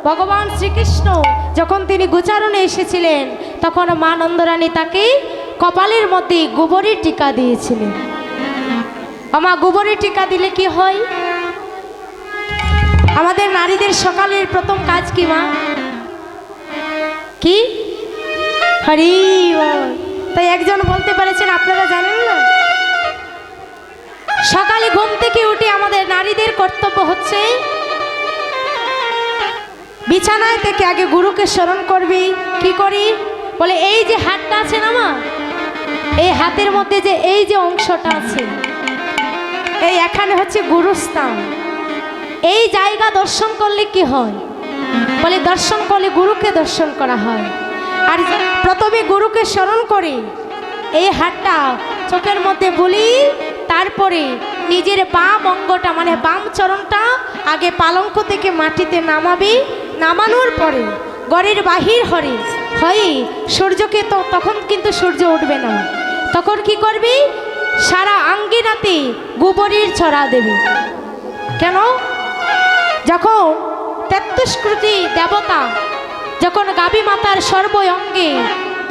ভগবান শ্রীকৃষ্ণ যখন তিনি গোচারণে এসেছিলেন তখন মা নন্দরানী তাকে কপালের মধ্যে গোবরের টিকা দিয়েছিলেন। আমা গোবরের টিকা দিলে কি হয়? আমাদের নারীদের সকালের প্রথম কাজ কি মা? কি? হরি বল। তাই একজন বলতে পারেছেন, আপনারা জানেন না? সকালে ঘুম থেকে উঠে আমাদের নারীদের কর্তব্য হচ্ছে বিছানায় থেকে আগে গুরুকে স্মরণ করবি। কি করি? বলে এই যে হাতটা আছে না মা, এই হাতের মধ্যে যে এই যে অংশটা আছে, এই এখানে হচ্ছে গুরুস্থান। এই জায়গা দর্শন করলে কি হয়? বলে দর্শন করলে গুরুকে দর্শন করা হয়। আর প্রথমে গুরুকে স্মরণ করে এই হাতটা চোখের মধ্যে বলি, তারপরে নিজের বাম অঙ্গটা মানে বাম চরণটা আগে পালঙ্ক থেকে মাটিতে নামাবি। নামানোর পরে ঘরের বাহির হয়ে সূর্যকে তো তখন কিন্তু সূর্য উঠবে না, তখন কি করবি? সারা আঙ্গিনাতে গোবরের ছড়া দেবে। কেন? যখন ৩৩ কোটি দেবতা যখন গাভী মাতার সর্ব অঙ্গে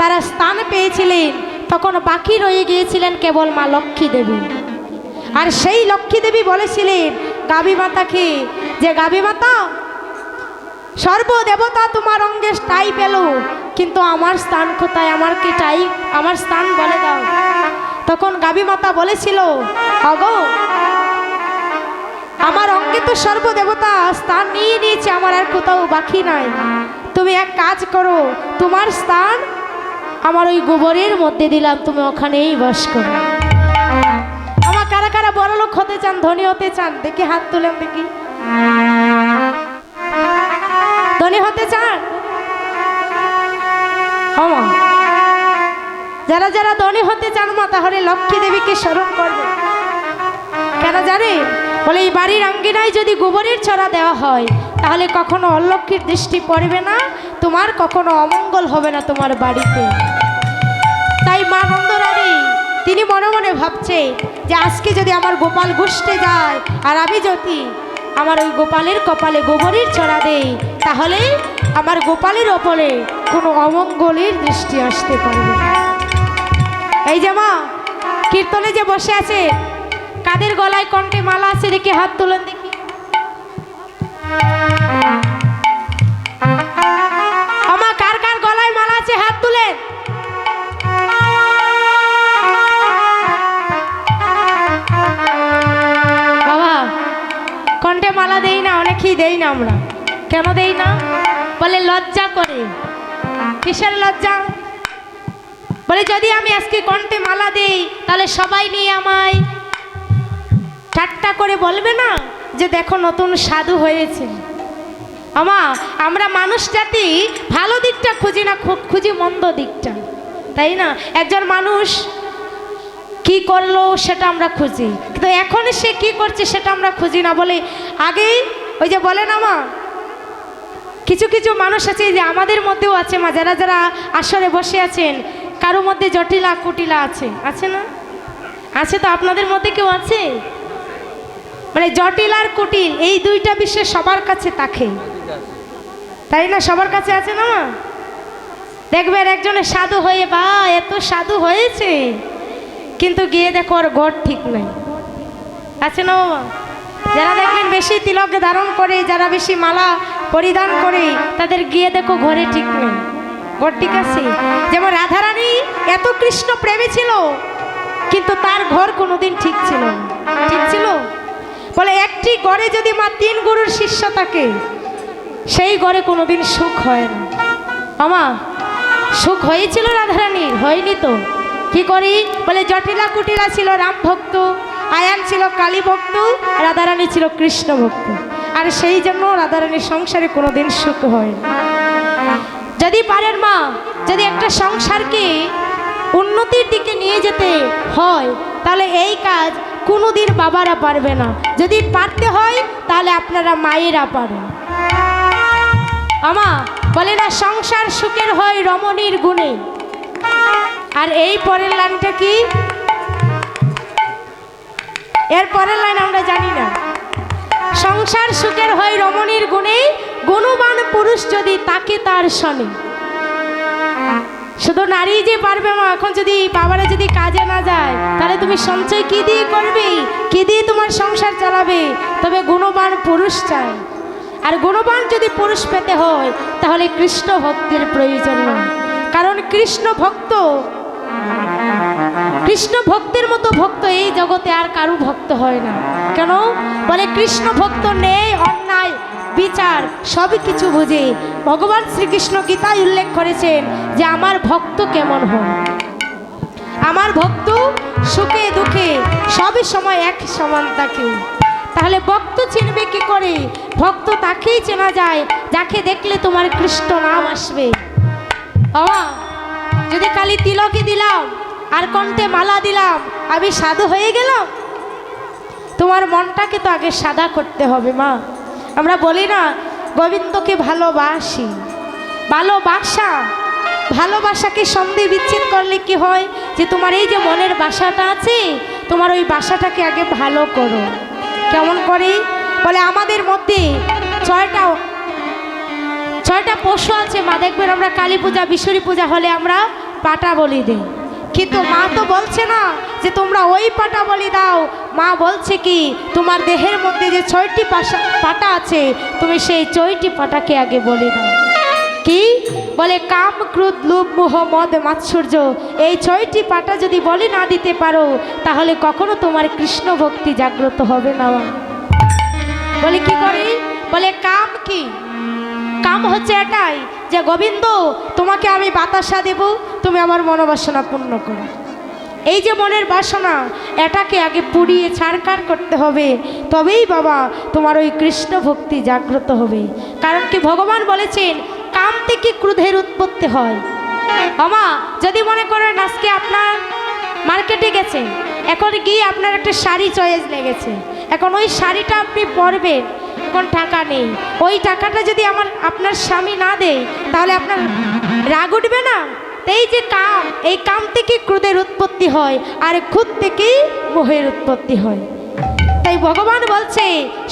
তারা স্থান পেয়েছিলেন, তখন বাকি রয়ে গিয়েছিলেন কেবল মা লক্ষ্মী দেবী। আর সেই লক্ষ্মী দেবী বলেছিলেন গাভী মাতাকে যে গাভী মাতা, সর্বদেবতা তোমার অঙ্গে ঠাঁই পেল, কিন্তু আমার স্থান কোথায়? আমাকে ঠাঁই, আমার স্থান বলে দাও। তখন গাভী মাতা বলেছিল, অগো আমার অঙ্গে তো সর্বদেবতা স্থান নিয়ে নিয়েছে, আমার আর কোথাও বাকি নাই। তুমি এক কাজ করো, তোমার স্থান আমার ওই গোবরের মধ্যে দিলাম, তুমি ওখানেই বাস করো। আমার কারা কারা বড় লোক হতে চান, ধনী হতে চান? দেখি হাত তুলেন দেখি। ধনী হতে চান? যারা যারা ধনী হতে চান মা, তাহলে লক্ষ্মী দেবীকে স্মরণ করবে। কেন জানে? বলে এই বাড়ির আঙ্গিনায় যদি গোবরের ছড়া দেওয়া হয়, তাহলে কখনো অলক্ষ্মীর দৃষ্টি পড়বে না, তোমার কখনো অমঙ্গল হবে না তোমার বাড়িতে। তাই মা নন্দরানী তিনি মনে মনে ভাবছে যে আজকে যদি আমার গোপাল গুষ্টে যায় আর আমি যদি আমার ওই গোপালের কপালে গোবরের ছড়া দেই, তাহলে আমার গোপালের ওপরে কোনো অমঙ্গলের দৃষ্টি আসতে পারবে না। এই যে মা কীর্তনে যে বসে আছে, কাদের গলায় কণ্ঠে মালা আছে দেখি হাত তোলেন দেখি। আমা কার কার গলায় মালা আছে হাত তুলেন। বাবা কণ্ঠে মালা দেই না, অনেকেই দেই না আমরা। কেন দেই না? বলে লজ্জা করে। কিসের লজ্জা? বলে যদি আমি আজকে কণ্ঠে মালা দেই, তাহলে সবাই নিয়ে আমায় ঠাট্টা করে বলবে না যে দেখো নতুন সাধু হয়েছে। আমা আমরা মানুষ জাতি ভালো দিকটা খুঁজি না, খুঁজি মন্দ দিকটা, তাই না? একজন মানুষ কি করলো সেটা আমরা খুঁজি, কিন্তু এখন সে কি করছে সেটা আমরা খুঁজি না। বলে আগে ওই যে বলে না মা, কিছু কিছু মানুষ আছে যে আমাদের মধ্যেও আছে মা, যারা যারা আসরে বসে আছেন, কারো মধ্যে জটিলা কুটিলা আছে, আছে না? আছে তো, আপনাদের মধ্যে কেউ আছে? মানে জটিল আর কুটিল এই দুইটা বিষয় সবার কাছে থাকে, তাই না? সবার কাছে আছে না মা? দেখবেন একজনের সাধু হয়ে বা এত সাধু হয়েছে, কিন্তু গিয়ে দেখো ওর ঘর ঠিক নাই, আছে না বাবা? যারা দেখবেন বেশি তিলক ধারণ করে, যারা বেশি মালা পরিধান করে, তাদের গিয়ে দেখো ঘরে ঠিক নেই, ঘর ঠিক আছে। যেমন রাধারানী এত কৃষ্ণ প্রেমী ছিল, কিন্তু তার ঘর কোনোদিন ঠিক ছিল না। ঠিক ছিল? বলে একটি ঘরে যদি মা 3 গুরুর শিষ্য থাকে, সেই ঘরে কোনোদিন সুখ হয় না। আমা সুখ হয়েছিল রাধারানীর? হয়নি তো। কি করি? বলে জটিলা কুটিলা ছিল রাম ভক্ত, আয়ান ছিল কালী ভক্ত, রাধারানী ছিল কৃষ্ণ ভক্ত। আর সেই জন্য রাধারানীর সংসারে কোনোদিন সুখ হয় না। যদি পারেন মা, যদি একটা সংসারকে উন্নতির দিকে নিয়ে যেতে হয়, তাহলে এই কাজ কোনোদিন বাবারা পারবে না। যদি পারতে হয় তাহলে আপনারা মায়েরা পারেন। আমা বলে না সংসার সুখের হয় রমণীর গুণে। আর এই পরের লাইনটা কি? এর পরের লাইন আমরা জানি না। সংসার সুখের হয় রমণীর গুণে, গুণবান পুরুষ পুরুষ যদি তাকে তার শোনে, শুধু নারী যে পারবে মা। এখন যদি বাবারা যদি কাজে না যায়, তাহলে তুমি সঞ্চয় কি দিয়ে করবে, কি দিয়ে তোমার সংসার চালাবে? তবে গুণবান পুরুষ চাই। আর গুণবান যদি পুরুষ পেতে হয়, তাহলে কৃষ্ণ ভক্তের প্রয়োজন নয়। কারণ কৃষ্ণ ভক্তের মতো ভক্ত এই জগতে আর কারো ভক্ত হয় না। কেন? বলে কৃষ্ণ ভক্ত নেই অন্যায় বিচার সবই কিছু বুঝে। ভগবান শ্রীকৃষ্ণ গীতায় উল্লেখ করেছেন যে আমার ভক্ত কেমন হয়। আমার ভক্ত সুখে দুঃখে সবই সময় এক সমান থাকে। তাহলে ভক্ত চিনবে কি করে? ভক্ত তাকেই চেনা যায় যাকে দেখলে তোমার কৃষ্ণ নাম আসবে। যদি কালি তিলকে দিলাম আর কণ্ঠে মালা দিলাম, আমি সাধু হয়ে গেলাম? তোমার মনটাকে তো আগে সাদা করতে হবে মা। আমরা বলি না গোবিন্দকে ভালোবাসি, ভালোবাসাকে সন্দেহ বিচ্ছেদ করলে কি হয়? যে তোমার এই যে মনের বাসাটা আছে, তোমার ওই বাসাটাকে আগে ভালো করো। কেমন করে? বলে আমাদের মধ্যে ছয়টা পশু আছে মা। দেখবেন আমরা কালী পূজা বিশ্বরী পূজা হলে আমরা পাটা বলি দিই, কিন্তু মা তো বলছে না যে তোমরা ওই পাটা বলি দাও। মা বলছে কি, তোমার দেহের মধ্যে যে 6টি পাটা আছে, তুমি সেই 6টি পাটাকে আগে বলি দাও। কি বলে? কাম ক্রোধ লোভ মোহ মদ মাৎসর্য, এই 6টি পাটা যদি বলি না দিতে পারো, তাহলে কখনো তোমার কৃষ্ণ ভক্তি জাগ্রত হবে না। বলে কি করে? বলে কাম কি? কাম হচ্ছে এটাই যে গোবিন্দ তোমাকে আমি বাতাসা দেব, তুমি আমার মনোবাসনা পূর্ণ করো। এই যে মনের বাসনা, এটাকে আগে পুড়িয়ে ছাড়খাড় করতে হবে, তবেই বাবা তোমার ওই কৃষ্ণ ভক্তি জাগ্রত হবে। কারণ কি ভগবান বলেছেন কাম থেকে ক্রোধের উৎপত্তি হয়। আমা যদি মনে করেন আজকে আপনার মার্কেটে গেছে, এখন গিয়ে আপনার একটা শাড়ি চয়েস লেগেছে, এখন ওই শাড়িটা আপনি পরবেন, এখন টাকা নেই। ওই টাকাটা যদি আপনার স্বামী না দেয়, তাহলে আপনার রাগ উঠবে না? এই যে কাম, এই কাম থেকে ক্রোধের উৎপত্তি হয়, আর ক্রোধ থেকেই মোহের উৎপত্তি হয়। তাই ভগবান বলছে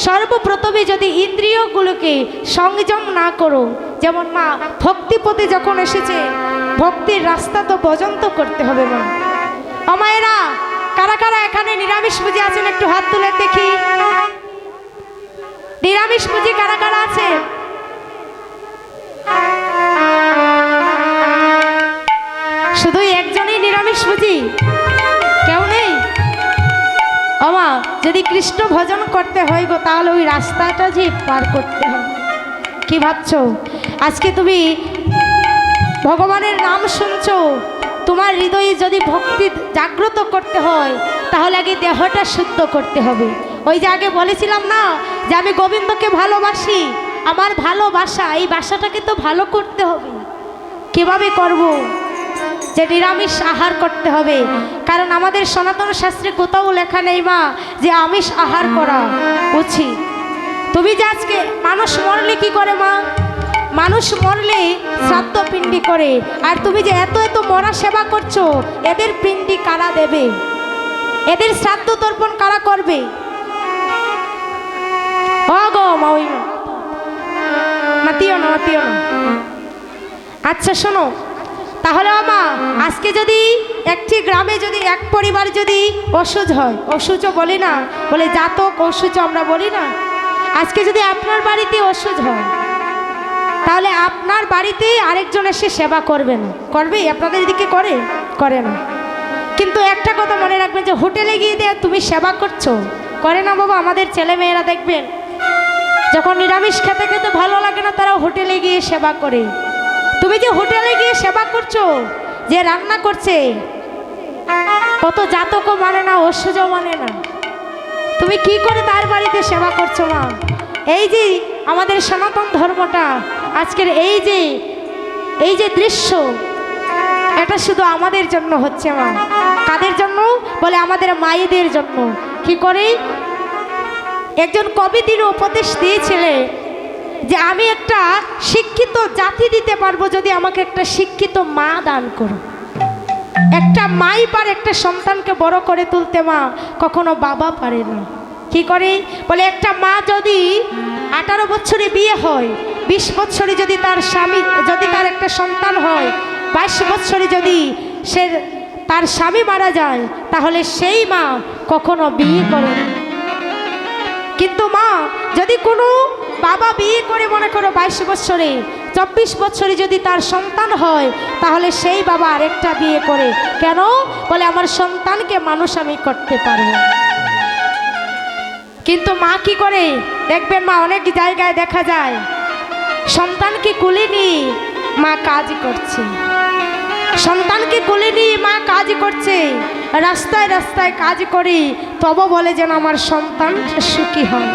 সর্বপ্রথমে যদি ইন্দ্রিয়গুলোকে সংযম না করো, যেমন মা ভক্তিপথে যখন এসেছে, ভক্তির রাস্তা তো বজন্ত করতে হবে মা। আমায়েরা কারা কারা এখানে নিরামিষ পুজো আছেন একটু হাত তুলে দেখি। নিরামিষ পুজো কারা কারা আছে? শুধু একজনই নিরামিষ পুজি? কেউ নেই? আমা যদি কৃষ্ণ ভজন করতে হয় গো, তাহলে ওই রাস্তাটা যে পার করতে হবে। কি ভাবছো? আজকে তুমি ভগবানের নাম শুনছো, তোমার হৃদয়ে যদি ভক্তি জাগ্রত করতে হয়, তাহলে আগে দেহটা শুদ্ধ করতে হবে। ওই যে আগে বলেছিলাম না যে আমি গোবিন্দকে ভালোবাসি, আমার ভালোবাসা, এই বাসাটাকে তো ভালো করতে হবে। কিভাবে করব? যে নিরামিষ আহার করতে হবে। কারণ আমাদের সনাতন শাস্ত্রে কোথাও লেখা নেই মা যে আমিষ আহার করা উচিত। তুমি যে আজকে মানুষ মরলে কি করে মা? মানুষ মরলে শ্রাদ্ধ পিণ্ডি করে, আর তুমি যে এত এত মরা সেবা করছো, এদের পিণ্ডি কারা দেবে? এদের শ্রাদ্ধ তর্পণ কারা করবে? মাতিও না। আচ্ছা শোনো, তাহলে আমা আজকে যদি একটি গ্রামে যদি এক পরিবার যদি অসুচ হয়, অসুচও বলি না, বলে জাতক অসুচ আমরা বলি না, আজকে যদি আপনার বাড়িতে অসুচ হয়, তাহলে আপনার বাড়িতে আরেকজন এসে সেবা করবে না? করবে? আপনাদের এদিকে করে না। কিন্তু একটা কথা মনে রাখবেন যে হোটেলে গিয়ে দিয়ে তুমি সেবা করছো, করে না বাবা। আমাদের ছেলে মেয়েরা দেখবেন যখন নিরামিষ খেতে খেতে ভালো লাগে না, তারা হোটেলে গিয়ে সেবা করে। তুমি যে হোটেলে গিয়ে সেবা করছো, যে রান্না করছে, কত জাতকও মানে না, অসুজও মানে না, তুমি কি করে তার বাড়িতে সেবা করছো মা? এই যে আমাদের সনাতন ধর্মটা আজকের এই যে দৃশ্য, এটা শুধু আমাদের জন্য হচ্ছে মা। কাদের জন্য? বলে আমাদের মায়েদের জন্য। কি করে? একজন কবি তিনি উপদেশ দিয়েছিলেন যে আমি একটা শিক্ষিত জাতি দিতে পারবো যদি আমাকে একটা শিক্ষিত মা দান করো। একটা মাই পারে একটা সন্তানকে বড় করে তুলতে মা, কখনো বাবা পারে না। কি করে? বলে একটা মা যদি 18 বছরে বিয়ে হয়, 20 বছরে যদি তার স্বামী, যদি তার একটা সন্তান হয়, 22 বছরে যদি সে তার স্বামী মারা যায়, তাহলে সেই মা কখনো বিয়ে করে না। কিন্তু মা যদি কোনো বাবা বিয়ে করে মনে করো 22 বছরে, 24 বছরে যদি তার সন্তান হয়, তাহলে সেই বাবা আরেকটা বিয়ে করে। কেন? বলে আমার সন্তানকে মানুষ আমি করতে পারবো। কিন্তু মা কি করে দেখবেন, মা অনেক জায়গায় দেখা যায় সন্তানকে কোলে নিয়ে মা কাজ করছে, সন্তানকে কোলে নিয়ে মা কাজ করছে, রাস্তায় রাস্তায় কাজ করি, তবে বলে যেন আমার সন্তান সুখী হয়।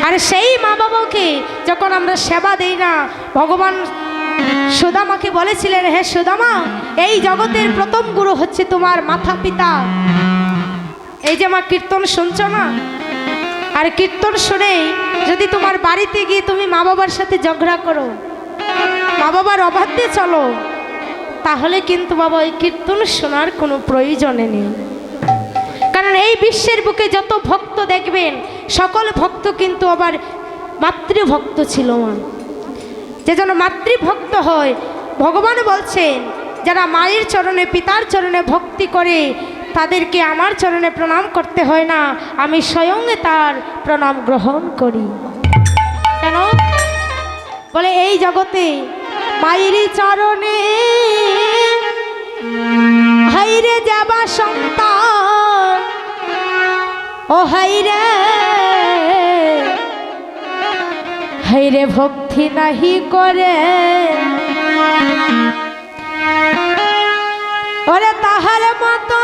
আর সেই মা বাবাকে যখন আমরা সেবা দেই না, ভগবান সুদামাকে বলেছিলেন, হে সুদামা, এই জগতের প্রথম গুরু হচ্ছে তোমার মাতা পিতা। এই যে মা কীর্তন শুনছো না, আর কীর্তন শুনে যদি তোমার বাড়িতে গিয়ে তুমি মা বাবার সাথে ঝগড়া করো, মা বাবার অবাধ্যে চলো, তাহলে কিন্তু বাবা ওই কীর্তন শোনার কোনো প্রয়োজনে নেই। কারণ এই বিশ্বের বুকে যত ভক্ত দেখবেন, সকল ভক্ত কিন্তু আবার মাতৃভক্ত ছিল। মা যে যেন মাতৃভক্ত হয়, ভগবান বলছেন যারা মায়ের চরণে পিতার চরণে ভক্তি করে, তাদেরকে আমার চরণে প্রণাম করতে হয় না, আমি স্বয়ং তার প্রণাম গ্রহণ করি। কেন? বলে এই জগতে মায়ের চরণে হাইরে যাবা সন্তান, ও হাইরে হাইরে ভক্তি নাহি করে, ওরে তাহার মতো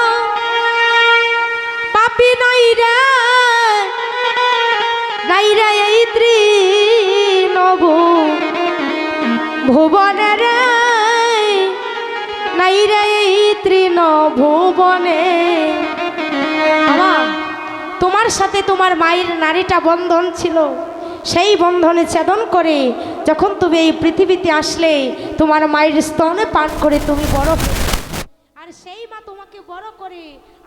পাপি নাই রে, নাই রে এই ত্রিনব ভুবনে রে, নাই রে এই তৃণভুবনে। তোমার সাথে তোমার মায়ের নারীটা বন্ধন ছিল, সেই বন্ধনে ছেদন করে যখন তুমি এই পৃথিবীতে আসলে, তোমার মায়ের স্তনে পান করে তুমি বড়, আর সেই মা তোমাকে বড় করে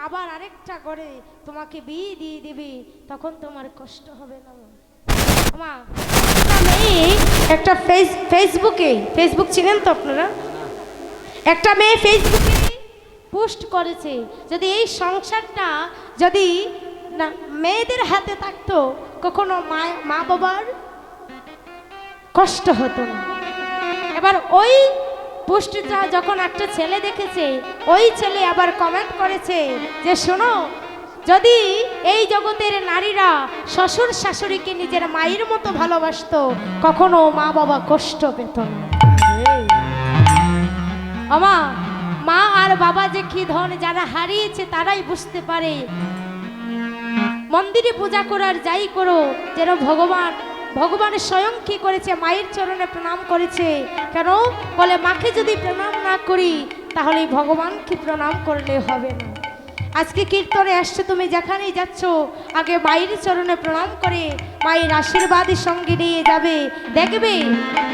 আবার আরেকটা করে তোমাকে বিয়ে দিয়ে দিবে, তখন তোমার কষ্ট হবে না? মা একটা ফেসবুক চিনেন তো আপনারা, একটা মেয়ে ফেসবুকে পোস্ট করেছে, যদি এই সংসারটা যদি না মেয়েদের হাতে থাকতো, কখনো মা বাবার কষ্ট হতো না। এবার ওই পোস্টটা যখন একটা ছেলে দেখেছে, ওই ছেলে আবার কমেন্ট করেছে যে শোনো, যদি এই জগতের নারীরা শ্বশুর শাশুড়িকে নিজের মায়ের মতো ভালোবাসতো, কখনো মা বাবা কষ্ট পেত না। আমা মা আর বাবা যে কি ধন যারা হারিয়েছে তারাই বুঝতে পারে। মন্দিরে পূজা করার যাই করো, যেন ভগবান স্বয়ং কি করেছে, মায়ের চরণে প্রণাম করেছে। কেন? বলে মাকে যদি প্রণাম না করি, তাহলে ভগবানকে প্রণাম করলে হবে না। আজকে কীর্তনে আসছে, তুমি যেখানেই যাচ্ছ আগে মায়ের চরণে প্রণাম করে মায়ের আশীর্বাদের সঙ্গে নিয়ে যাবে, দেখবে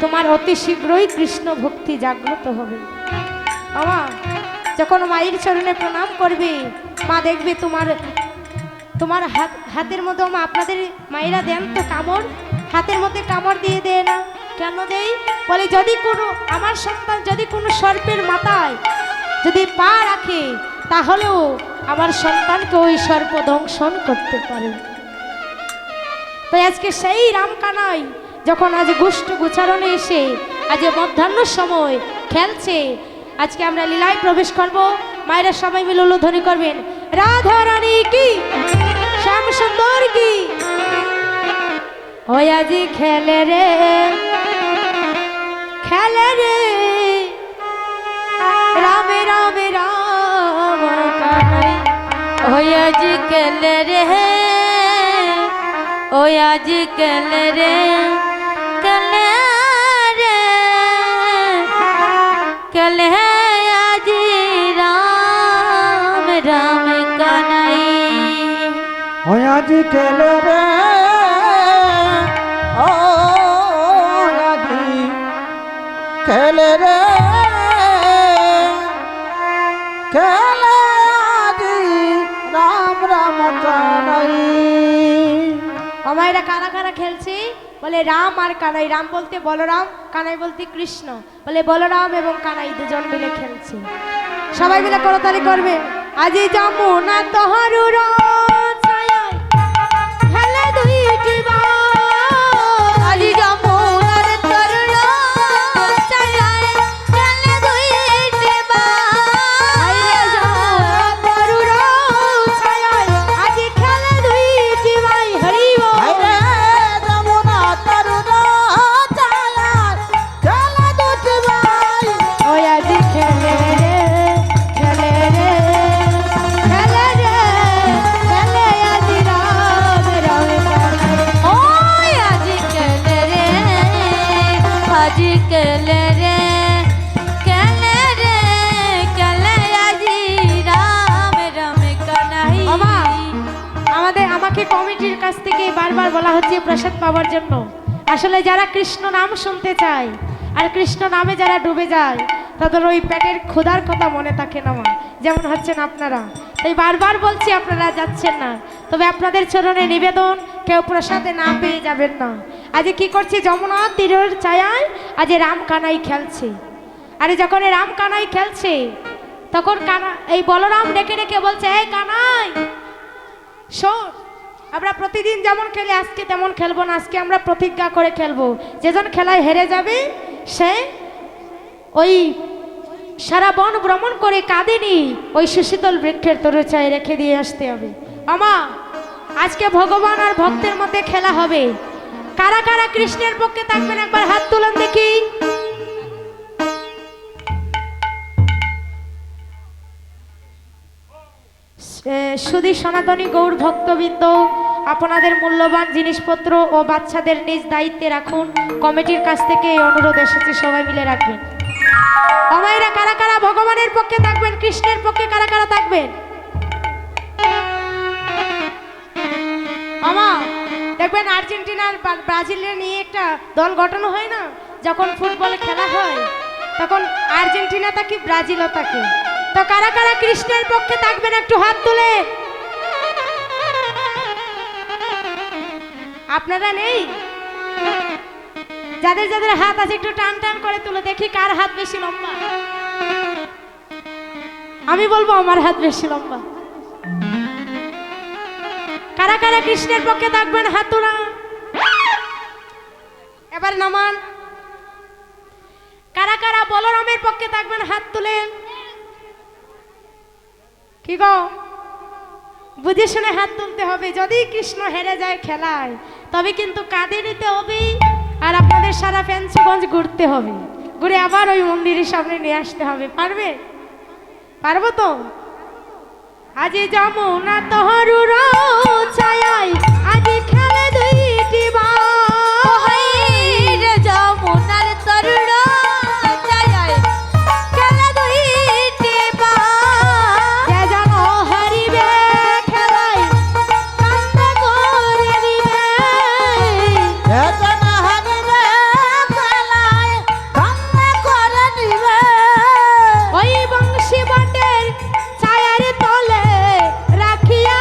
তোমার অতি শীঘ্রই কৃষ্ণ ভক্তি জাগ্রত হবে। আমার যখন মায়ের চরণে প্রণাম করবে, মা দেখবে তোমার হাতের মধ্যে, আপনাদের মায়েরা দেন তো কামড়, হাতের মধ্যে কামড় দিয়ে দেয় না? কেন দেই? বলে যদি কোনো আমার সন্তান যদি কোনো সর্পের মাথায় যদি পা রাখে, তাহলেও আমার সন্তানকে ওই সর্প দংশন করতে পারে। তাই আজকে সেই রামকানাই যখন আজ গোষ্ঠ গোচারণে এসে আজ মধ্যাহ্ন সময় খেলছে, আজকে আমরা লীলায় প্রবেশ করব। মায়েরা সবাই মিলে উলুধ্বনি করবেন, রাধা রানী কি, শ্যাম সুন্দর কি, ওই আজি খেলে রে খেলে রে, রামে রামে রাম কানাই, ওই আজি খেলে রে, ওই আজি খেলে রে, খেলে রে, খেলে আজি রাম রাম কানাই, ওই আজি খেলে রে, ও আজি খেলে রে, খেলে আজি রাম রাম কানাই। আমায়রা কারা কারা খেলছি? বলে রাম আর কানাই, রাম বলতে বলরাম, কানাই বলতে কৃষ্ণ, বলে বলরাম এবং কানাই দুজন মিলে খেলছে। সবাই মিলে করতালি করবে। আজি যমুনা তহরুর ছায়ায় খেলে দুইটি বাই, আজি যমুনার তরুর ছায়ায় খেলে দুইটি বাই, তরুর ছায়ায় আজি খেলে দুইটি বাই। হরি বল। হায়রে যমুনা তরুর ছায়ায় খেলে দুটি ভাই। ওই আজি খেলে রে, খেলে রে, খেলে রে, খেলে আজি রাম রাম কানাই। ওই আজি খেলে রে, আজি খেলে রে, খেলে রে, খেলে আজি রাম রাম কানাই। আমাকে কমিটির কাছ থেকে বারবার বলা হচ্ছে প্রসাদ পাওয়ার জন্য। আসলে যারা কৃষ্ণ নাম শুনতে চায় আর কৃষ্ণ নামে যারা ডুবে যায় তাদের ওই পেটের ক্ষুধার কথা মনে থাকে না, যেমন হচ্ছেন আপনারা। তাই বারবার বলছি আপনারা যাচ্ছেন না, তবে আপনাদের চরণে নিবেদন, কেউ প্রসাদে না পেয়ে যাবেন না। আজ কি করছে, যমুনা তীরের ছায়ায় আজ রাম কানাই খেলছে। আরে যখন এই রাম কানাই খেলছে তখন এই বলরাম ডেকে ডেকে বলছে, এই কানাই শোন, আমরা প্রতিদিন যেমন খেলি আজকে তেমন খেলবো না, আজকে আমরা প্রতিজ্ঞা করে খেলবো। যেজন খেলায় হেরে যাবে সে ওই সারা বন ভ্রমণ করে কাঁদেনি ওই সুশীতল বৃক্ষের তরুচায় রেখে দিয়ে আসতে হবে। আমা আজকে ভগবান আর ভক্তের মধ্যে খেলা হবে। কারা কারা কৃষ্ণের পক্ষে থাকবেন একবার হাত তুলুন দেখি। সুধী সনাতনী গৌর ভক্তবৃন্দ, আপনাদের মূল্যবান জিনিসপত্র ও বাচ্চাদের নিজ দায়িত্বে রাখুন। কমিটির কাছ থেকে এই অনুরোধ এসেছে, সবাই মিলে রাখবেন। আমায়রা কারা কারা ভগবানের পক্ষে থাকবেন, কৃষ্ণের পক্ষে কারা কারা থাকবেন? আমা দেখবেন আর্জেন্টিনার ব্রাজিলের নিয়ে একটা দল গঠন হয় না, যখন ফুটবল খেলা হয় তখন আর্জেন্টিনা থাকে, ব্রাজিলও থাকে। তো কারা কারা কৃষ্ণের পক্ষে থাকবেন একটু হাত তুলে। আপনারা নেই? যাদের যাদের হাত আছে একটু টান টান করে তুলে দেখি কার হাত বেশি লম্বা। আমি বলবো আমার হাত বেশি লম্বা। কারা কারা কৃষ্ণের পক্ষে থাকবেন হাত তোলা। এবার নামান। কারা কারা বলরামের পক্ষে থাকবেন হাত তুলেন। কি গো, বুঝে শুনে হাত তুলতে হবে। যদি কৃষ্ণ হেরে যায় খেলায় তবে কিন্তু কাঁধে নিতে হবে আর আপনাদের সারা ফ্যান্সিগঞ্জ ঘুরতে হবে, ঘুরে আবার ওই মন্দিরের সামনে নিয়ে আসতে হবে। পারবে? পারবো তো? আজি যমুনা তহরুর ছায়ায় আজি খেলে দুইটি বাই, রে যমুনার তরুর ছায়ায় খেলে দুইটি বাই। যে যেন হারিবে খেলায় কান্দে করে দিবে, যেজন হারিবে খেলায় কান্না করে নিবে। ওই বংশী বটের ছায়ার তলে রাখিয়া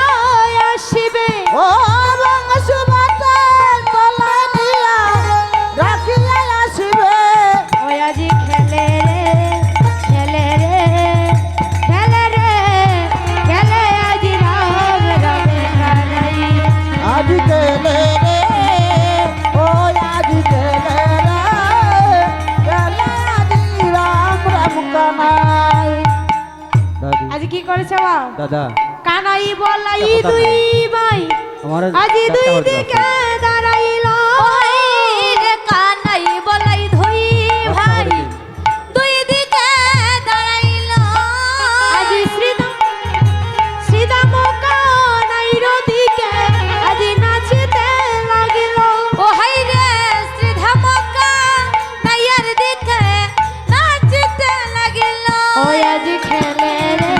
আসিবে। ও বংশবতের তলায় দিয়া রাখিয়া আসিবে। ওই আজি খেলে রে, খেলে রে, খেলে রে, খেলে আজি রাম রাম কানাই। আজ গেলে রে, ও আজ গেলে রে, গেলে আজ রাম রাম কানাই। আজি কি করেছে মা? দাদা কানাই বলাই কথা দুই নাই। ভাই আমার আজি একটা দুই কথা দিকে আছে। দাঁড়াইল। রে কানাই বলাই দুই ভাই দুই দিকে দাঁড়াইল। আজি শ্রীদাম কানাইর দিকে আজি নাচিতে লাগিল। ও হাই রে শ্রীধাম কানাইয়ের দিকে নাচিতে লাগিল। ওই আজি খেলে রে,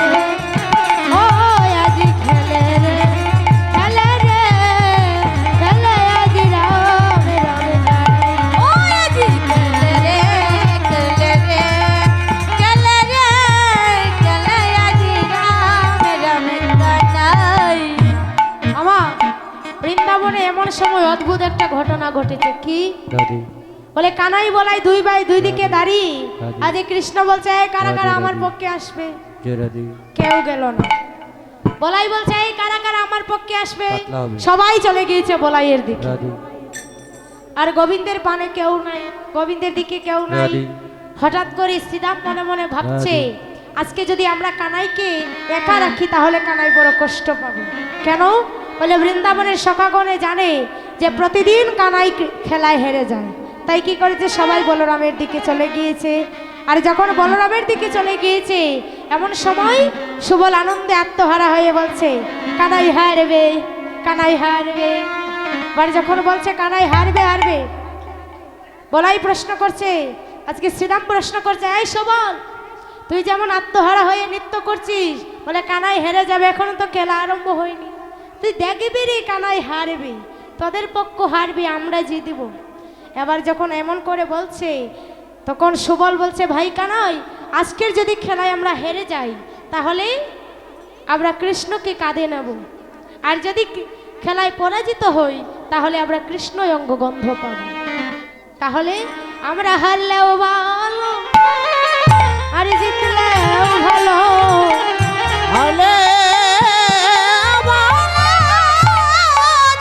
ওই আজি খেলে রে, খেলে রে, খেলে সময় অদ্ভুত একটা ঘটনা ঘটেছে। কি দাদি বলে, কানাই বলাই দুই ভাই দুই দিকে দাঁড়িয়ে, দাদি। আজ কৃষ্ণ বলছে এই কারা কারা দাদি, আমার দাদি। পক্ষে আসবে? যে দাদি কেউ গেল না। বলাই বলছে এই কারা কারা আমার পক্ষে আসবে? পাতলা হবে। সবাই চলে গিয়েছে বলাইয়ের দিকে। দাদি আর গোবিন্দের পানে কেউ নাই, গোবিন্দের দিকে কেউ নাই। দাদি হঠাৎ করে শ্রীরাম মনে মনে ভাবছে, দাদি। আজকে যদি আমরা কানাইকে একা রাখি তাহলে কানাই বড় কষ্ট পাবে। কেন? বলে বৃন্দাবনের সখাগণে জানে যে প্রতিদিন কানাই খেলায় হেরে যায়। তাই কি করেছে, সবাই বলরামের দিকে চলে গিয়েছে। আর যখন বলরামের দিকে চলে গিয়েছে, এমন সময় সুবল আনন্দে আত্মহারা হয়ে বলছে কানাই হারবে, কানাই হারবে। এবার যখন বলছে কানাই হারবে হারবে, বলাই প্রশ্ন করছে, আজকে শ্রীরাম প্রশ্ন করছে, এই সুবল তুই যেমন আত্মহারা হয়ে নৃত্য করছিস, বলে কানাই হেরে যাবে, এখনো তো খেলা আরম্ভ হয়নি, তুই দেখবি রে কানাই হারবে, তোদের পক্ষ হারবে, আমরা জিতব। এবার যখন এমন করে বলছে, তখন সুবল বলছে, ভাই কানাই, আজকের যদি খেলায় আমরা হেরে যাই তাহলে আমরা কৃষ্ণকে কাঁধে নেব, আর যদি খেলায় পরাজিত হই তাহলে আমরা কৃষ্ণ অঙ্গ গন্ধ পাব। তাহলে আমরা হারলেও ভালো আর জিতলেও ভালো। হলে ভালো,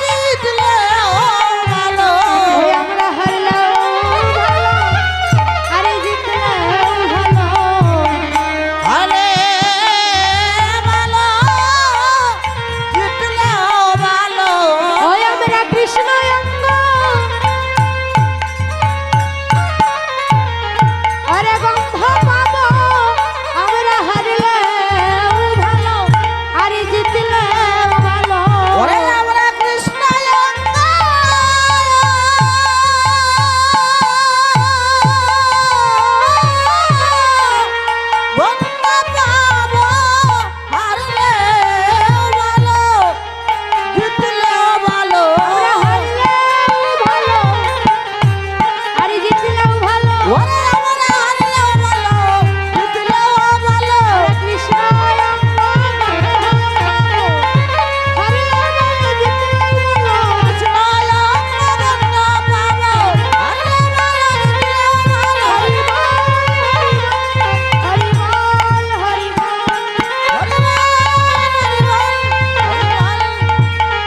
জিতলেও ভালো। ওই আমরা হারলেও ভালো আর জিতলেও ভালো। হলে ভালো, জিতলেও ভালো। ওই আমরা কৃষ্ণ অঙ্গ, আরে গন্ধ পাবো, আমরা হারলেও ভালো আর জিতলেও ভালো। ওরে আমরা কৃষ্ণ অঙ্গ, গন্ধ পাবো, হারলেও ভালো, জিতলেও ভালো। আমরা হারলেও ভালো আর জিতলেও ভালো। ওরে আমরা হারলেও ভালো, জিতলেও ভালো। আমরা কৃষ্ণ অঙ্গ, হারলেও ভালো জিতলেও ভালো। কৃষ্ণ অঙ্গ, গন্ধ পাবো, হারলেও ভালো, জিতলেও ভালো। হরি বল, হরি বল।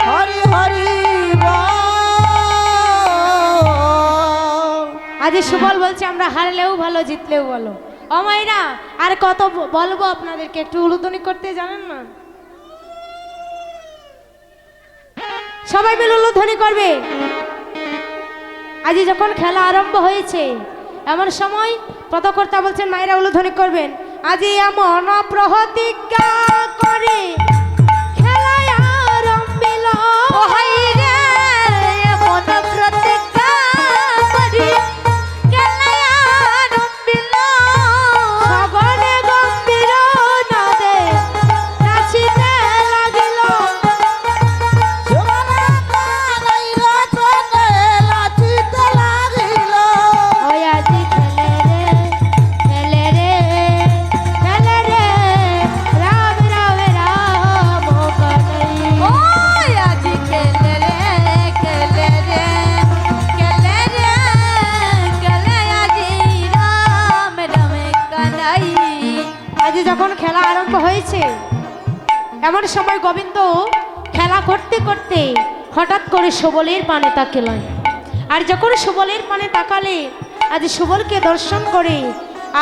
হরি হরি বল। আজ সুবল বলছে আমরা হারলেও ভালো জিতলেও ভালো। ও মাইরা, আর কত বলবো আপনাদেরকে, একটু উলুধ্বনি করতে জানেন না? সবাই মিলে উলুধ্বনি করবে। আজ যখন খেলা আরম্ভ হয়েছে, এমন সময় পদকর্তা বলছেন মায়েরা উলুধ্বনি করবেন। আজ এমন প্রতিজ্ঞা করে খেলায় আরম্ভিল। ও হাই রে, এমন প্রতিজ্ঞা করি খেলায় আরম্ভিল। সগনে গম্ভীর নাদে নাচিতে লাগিল। সুমনা কানাই রচনে লাচিতে লাগিল। ওই আজি খেলে রে, খেলে রে, খেলে রে, রাম রাম রাম কানাই। ওই আজি খেলে রে, খেলে রে, খেলে রে, খেলে আজি রাম রাম কানাই। আজ যখন খেলা আরম্ভ হয়েছে, এমন সময় গোবিন্দ খেলা করতে করতে হঠাৎ করে সুবলের পানে তাকালেন। আর যখন সুবলের পানে তাকালে, আজ সুবলকে দর্শন করে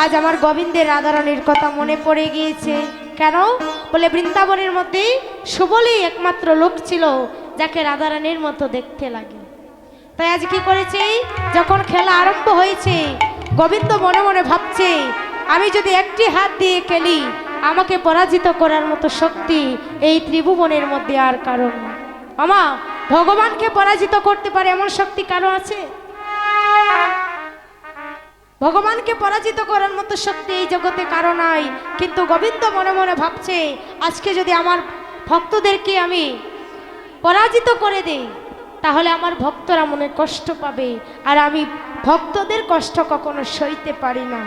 আজ আমার গোবিন্দের রাধারানীর কথা মনে পড়ে গিয়েছে। কেন? বলে বৃন্দাবনের মধ্যে সুবলই একমাত্র লোক ছিল যাকে রাধারানীর মতো দেখতে লাগে। তাই আজ কি করেছে, যখন খেলা আরম্ভ হয়েছে, গোবিন্দ মনে মনে ভাবছে, আমি যদি একটি হাত দিয়ে খেলি, আমাকে পরাজিত করার মতো শক্তি এই ত্রিভুবনের মধ্যে আর কারণ নেই। মামা, ভগবানকে পরাজিত করতে পারে এমন শক্তি কারো আছে? ভগবানকে পরাজিত করার মতো শক্তি এই জগতে কারো নাই। কিন্তু গোবিন্দ মনে মনে ভাবছে, আজকে যদি আমার ভক্তদেরকে আমি পরাজিত করে দেই তাহলে আমার ভক্তরা মনে কষ্ট পাবে, আর আমি ভক্তদের কষ্ট কখনো সইতে পারি না।